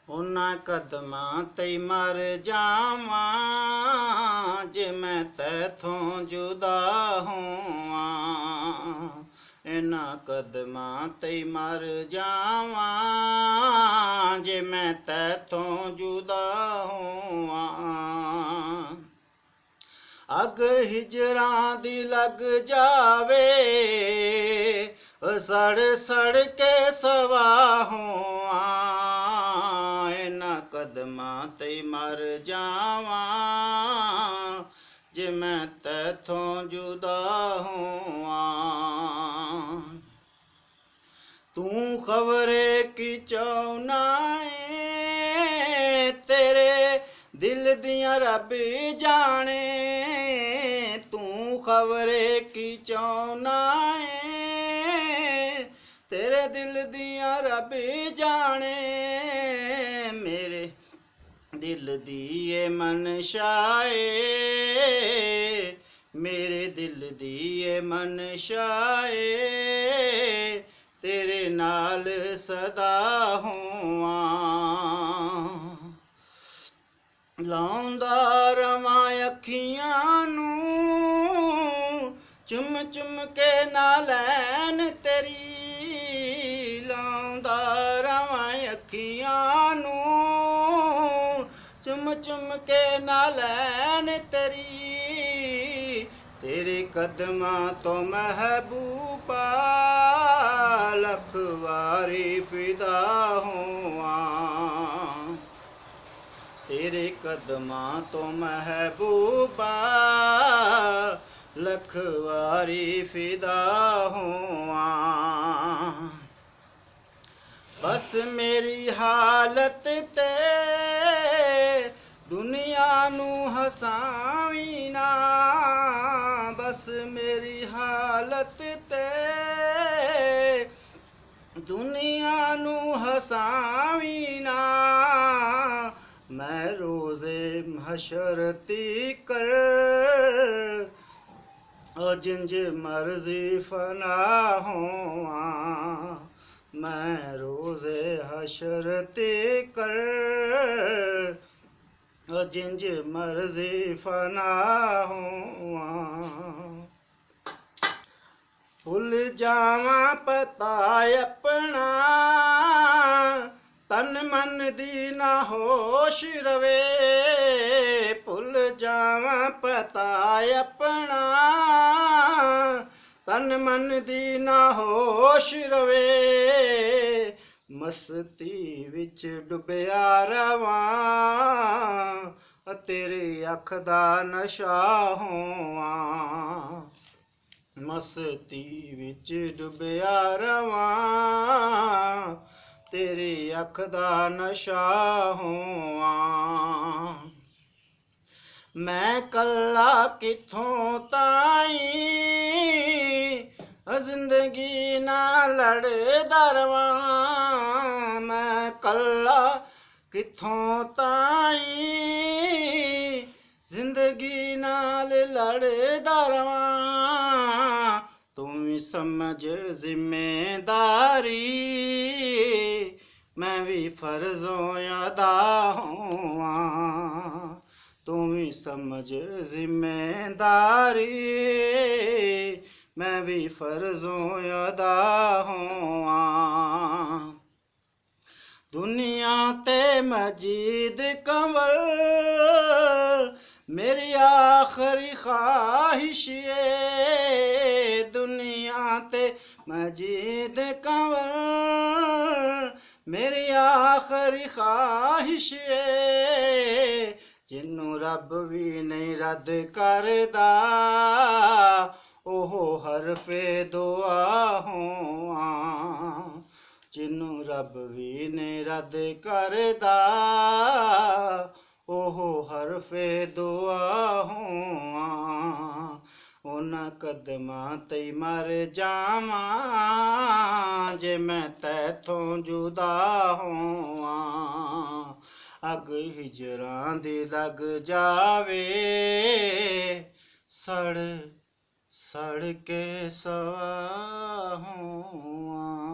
उन्हां कदमां ते मर जावां जे मैं तैथों जुदा होवां। इन्हां कदमां ते मर जावां जे मैं तैथों जुदा होवां। अग हिजरां दी लग जावे सड़ सड़ के सवा होवां। इन्हां कदमां ते मर जावां जे मैं तैथों जुदा होवां। तू खबरे की चाहुना है तेरे दिल दियां रब जाने। तू खबरे की चाहुना है तेरे दिल दियां रब जाने। मेरे दिल दी ये मनशा ए मेरे दिल दी ये मनशा ए तेरे नाल सदा होवां। लाउंदा रवां अखियां नूं चुम चुम के नालैन तेरी। लाउंदा रवां अखियां नूं चुम चुम के नालैन तेरी। तेरे कदमां तो महबूबा लख वारी फिदा होवां। तेरे कदमां तो महबूबा लख वारी फिदा होवां। बस मेरी हालत ते दुनिया नू हसावी ना। बस मेरी हालत ते दुनिया नू हसावी ना। मैं रोज़े महशर तीकर जिंज मर्जी फना होवां। मैं रोज़े हशर तीकर जिंज मर्जी फना होवां। भुल जावां पता अपना तन मन दी ना होश रवे। भुल जावां पता अपना तन मन दी ना होश रवे। मस्ती विच डुबिया रवां तेरी अख दा नशा होवां। मस्ती विच डुबिया रवां तेरी अख दा नशा होवां। मैं कल्ला किथों ताईं जिंदगी ना लड़दा रवां। मैं कल्ला किथों ताईं जिंदगी नाल लड़दा रवां। तू भी समझ जिम्मेदारी मैं भी फर्जों अदा होवां। तू भी समझ जिम्मेदारी मैं भी फर्जों अदा होवां। दुनिया ते मजीद कंवल मेरी आखरी ख्वाहिश ये। दुनिया ते मजीद कंवल मेरी आखरी ख्वाहिश ये। जिन्नू रब भी नहीं रद्द करदा ओहो हरफे दुआ होवां। जिन्नू रब भी नहीं रद्द करदा ओहो हरफे दुआ होवां। उन्हां कदमां ते मर जावां जे मैं तैथों जुदा होवां। अग हिजरां दी लग जावे सड़ सड़ के सवा होवां।